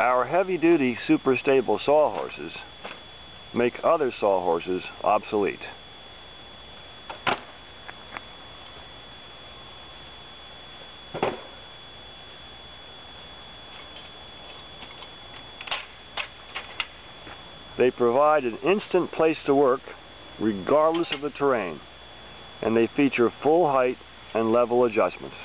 Our heavy-duty super stable sawhorses make other sawhorses obsolete. They provide an instant place to work regardless of the terrain, and they feature full height and level adjustments.